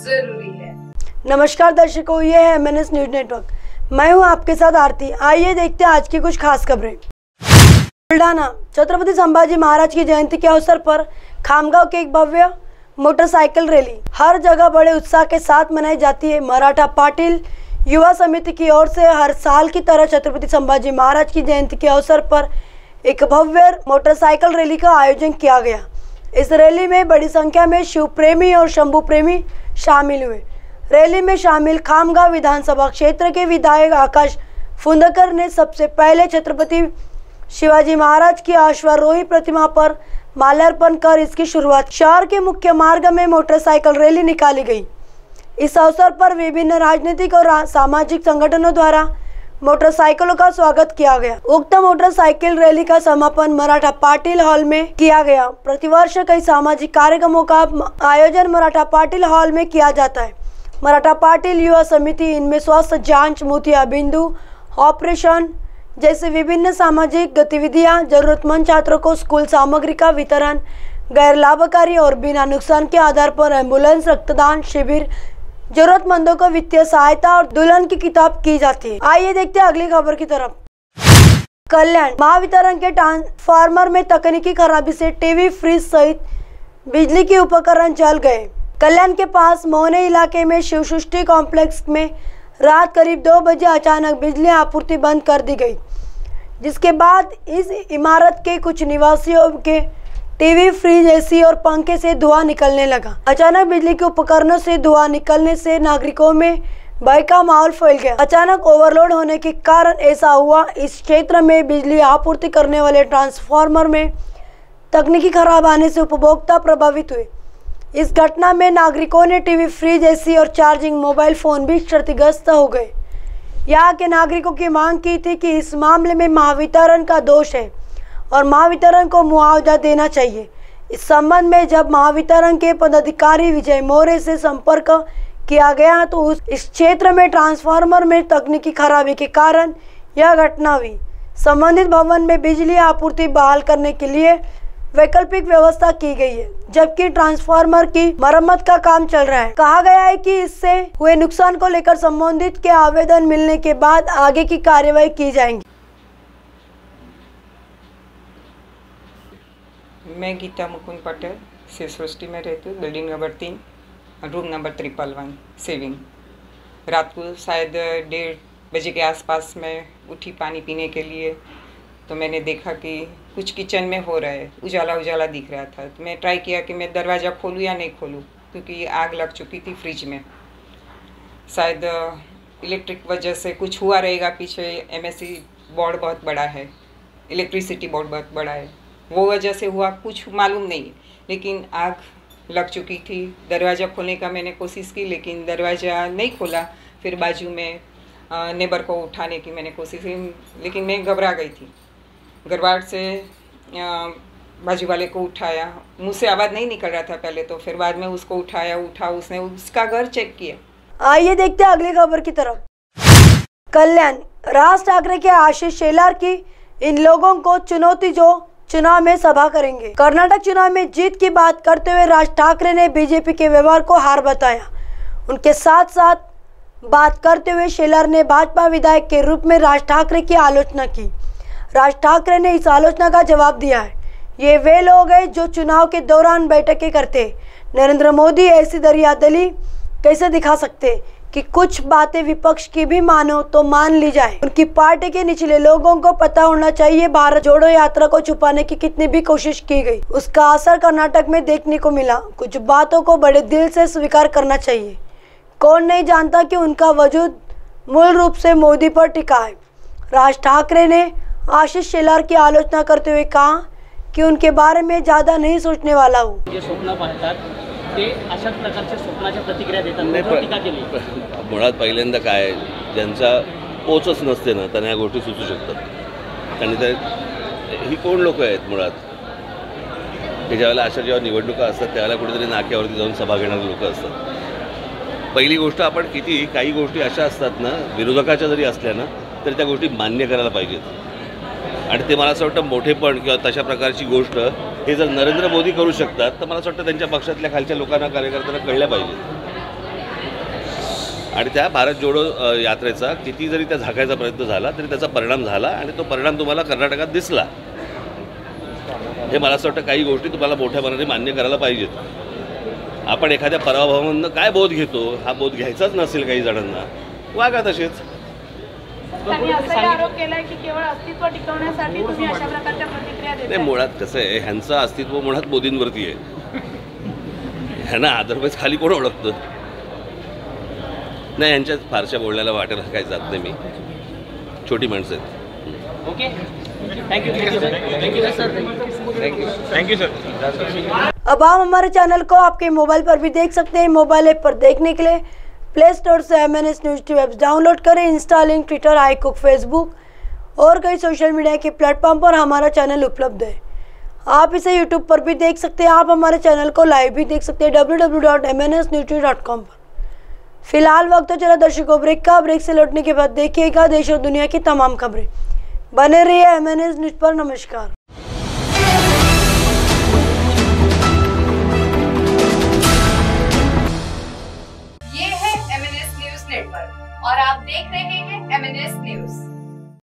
जरूरी है। नमस्कार दर्शकों, ये है MNS न्यूज नेटवर्क। मैं हूं आपके साथ आरती। आइए देखते हैं आज की कुछ खास खबरें। बुल्डाना छत्रपति संभाजी महाराज की जयंती के अवसर पर खामगांव की एक भव्य मोटरसाइकिल रैली हर जगह बड़े उत्साह के साथ मनाई जाती है। मराठा पाटिल युवा समिति की ओर से हर साल की तरह छत्रपति संभाजी महाराज की जयंती के अवसर पर एक भव्य मोटरसाइकिल रैली का आयोजन किया गया। इस रैली में बड़ी संख्या में शिव प्रेमी और शंभू प्रेमी शामिल हुए। रैली में शामिल खामगांव विधानसभा क्षेत्र के विधायक आकाश फुंदकर ने सबसे पहले छत्रपति शिवाजी महाराज की अश्वारोही प्रतिमा पर माल्यार्पण कर इसकी शुरुआत। शहर के मुख्य मार्ग में मोटरसाइकिल रैली निकाली गई। इस अवसर पर विभिन्न राजनीतिक और सामाजिक संगठनों द्वारा मोटरसाइकिलों का स्वागत किया गया। उक्त मोटरसाइकिल रैली का समापन मराठा पाटिल हॉल में किया गया। प्रतिवर्ष कई सामाजिक कार्यक्रमों का आयोजन मराठा पाटिल हॉल में किया जाता है। मराठा पाटिल युवा समिति इनमें स्वास्थ्य जांच, मोतिया बिंदु ऑपरेशन जैसे विभिन्न सामाजिक गतिविधियां, जरूरतमंद छात्रों को स्कूल सामग्री का वितरण, गैर लाभकारी और बिना नुकसान के आधार पर एम्बुलेंस, रक्तदान शिविर, जरूरतमंदों को वित्तीय सहायता और दुल्हन की किताब की जाती है। आइए देखते हैं अगली खबर की तरफ। कल्याण महावितरण के ट्रांसफार्मर में तकनीकी खराबी से टीवी, फ्रिज सहित बिजली के उपकरण जल गए। कल्याण के पास मोहने इलाके में शिव सृष्टि कॉम्प्लेक्स में रात करीब 2 बजे अचानक बिजली आपूर्ति बंद कर दी गई, जिसके बाद इस इमारत के कुछ निवासियों के टीवी, फ्रिज, एसी और पंखे से धुआं निकलने लगा। अचानक बिजली के उपकरणों से धुआं निकलने से नागरिकों में भय का माहौल फैल गया। अचानक ओवरलोड होने के कारण ऐसा हुआ। इस क्षेत्र में बिजली आपूर्ति करने वाले ट्रांसफार्मर में तकनीकी खराब आने से उपभोक्ता प्रभावित हुए। इस घटना में नागरिकों ने टीवी, फ्रिज, एसी और चार्जिंग मोबाइल फोन भी क्षतिग्रस्त हो गए। यहाँ के नागरिकों की मांग की थी कि इस मामले में महावितरण का दोष है और महावितरण को मुआवजा देना चाहिए। इस संबंध में जब महावितरण के पदाधिकारी विजय मौर्य से संपर्क किया गया तो इस क्षेत्र में ट्रांसफार्मर में तकनीकी खराबी के कारण यह घटना हुई। संबंधित भवन में बिजली आपूर्ति बहाल करने के लिए वैकल्पिक व्यवस्था की गई है, जबकि ट्रांसफार्मर की मरम्मत का काम चल रहा है। कहा गया है कि इससे हुए नुकसान को लेकर संबंधित के आवेदन मिलने के बाद आगे की कार्यवाही की जाएगी। मैं गीता मुकुंद पटेल शिव सृष्टि में रहती हूँ, building number 3, room number 111 saving. रात को शायद 1:30 बजे के आसपास मैं उठी पानी पीने के लिए, तो मैंने देखा कि कुछ किचन में हो रहा है, उजाला उजाला दिख रहा था। तो मैं ट्राई किया कि मैं दरवाज़ा खोलूँ या नहीं खोलूँ, क्योंकि आग लग चुकी थी फ्रिज में। शायद इलेक्ट्रिक वजह से कुछ हुआ रहेगा। पीछे MSC बोर्ड बहुत बड़ा है, इलेक्ट्रिसिटी बोर्ड बहुत बड़ा है, वो वजह से हुआ, कुछ मालूम नहीं। लेकिन आग लग चुकी थी। दरवाज़ा खोलने का मैंने कोशिश की, लेकिन दरवाज़ा नहीं खोला। फिर बाजू में नेबर को उठाने की मैंने कोशिश की, लेकिन मैं घबरा गई थी। घबराहट से बाजू वाले को उठाया, मुँह से आवाज़ नहीं निकल रहा था पहले तो, फिर बाद में उसको उठा, उसने उसका घर चेक किया। आइए देखते हैं अगली खबर की तरफ। कल्याण राज ठाकरे के आशीष शेलार की इन लोगों को चुनौती जो चुनाव में सभा करेंगे। कर्नाटक चुनाव में जीत की बात करते हुए राज ठाकरे ने बीजेपी के व्यवहार को हार बताया। उनके साथ साथ बात करते हुए शेलार ने भाजपा विधायक के रूप में राज ठाकरे की आलोचना की। राज ठाकरे ने इस आलोचना का जवाब दिया है। ये वे लोग हैं जो चुनाव के दौरान बैठकें करते। नरेंद्र मोदी ऐसी दरियादली कैसे दिखा सकते कि कुछ बातें विपक्ष की भी मानो तो मान ली जाए। उनकी पार्टी के निचले लोगों को पता होना चाहिए भारत जोड़ो यात्रा को छुपाने की कितनी भी कोशिश की गई, उसका असर कर्नाटक में देखने को मिला। कुछ बातों को बड़े दिल से स्वीकार करना चाहिए। कौन नहीं जानता कि उनका वजूद मूल रूप से मोदी पर टिका है। राज ठाकरे ने आशीष शेलार की आलोचना करते हुए कहा की उनके बारे में ज्यादा नहीं सोचणे वाला हूँ। स्वप्न पाहतात ते अशा प्रकारच्या स्वप्नाच्या प्रतिक्रिया देतात, टीका केली। मुळात पहिल्यांदा काय, ज्यांचा पोचच नसते ना त्यांना या गोष्टी सुचू शकतात। आणि ही कोण लोक आहेत मुळात, की ज्यावेळेला अशा जेव्हा निवडणुका असतात त्यावेळेला कुठेतरी नाक्यावरती जाऊन सभा घेणारे लोक असतात। पहिली गोष्ट, आपण किती काही गोष्टी अशा असतात ना विरोधकाच्या जरी असल्या ना तर त्या गोष्टी मान्य करायला पाहिजेत। आणि ते मला असं वाटतं मोठेपण किंवा तशा प्रकारची गोष्ट हे जर नरेंद्र मोदी करू शकतात तर मला असं वाटतं त्यांच्या पक्षातल्या खालच्या लोकांना, कार्यकर्त्यांना कळल्या पाहिजे। आणि त्या भारत जोडो यात्रेचा किती जरी त्या झाकायचा प्रयत्न झाला तरी त्याचा परिणाम झाला आणि तो परिणाम तुम्हाला कर्नाटकात दिसला. हे मला असं वाटतं काही गोष्टी तुम्हाला मोठ्या मनाने मान्य करायला पाहिजेत. आपण एखाद्या पराभवामधनं काय बोध घेतो, हा बोध घ्यायचाच नसेल काही जणांना, वागा तसेच. त्यांनी असाही आरोप केलाय की केवळ अस्तित्व टिकवण्यासाठी तुम्ही अशा प्रकारच्या प्रतिक्रिया देताय. नाही, मुळात कसं आहे, ह्यांचं अस्तित्व मुळात मोदींवरती आहे. ह्यांना अदरवाईज खाली कोण ओळखतं? नाही, यांच्याच फारशा बोलण्याला वाटेल काही जात नाही मी. छोटी माणसं आहेत. Okay, thank you sir. अब आप हमारे चैनल को आपके मोबाइल पर भी देख सकते हैं. मोबाइल ऐप पर देखने के लिए प्ले स्टोर से MNS news TV app download करें. Insta link, Twitter, iQOO, Facebook और कई सोशल मीडिया के प्लेटफॉर्म पर हमारा चैनल उपलब्ध है. आप इसे यूट्यूब पर भी देख सकते हैं. आप हमारे चैनल को लाइव भी देख सकते हैं www.mnsnewstv.com पर. फिलहाल वक्त तो चला दर्शकों ब्रेक का. ब्रेक से लौटने के बाद देखिएगा देश और दुनिया की तमाम खबरें. बने रहिए MNS न्यूज़ पर. नमस्कार.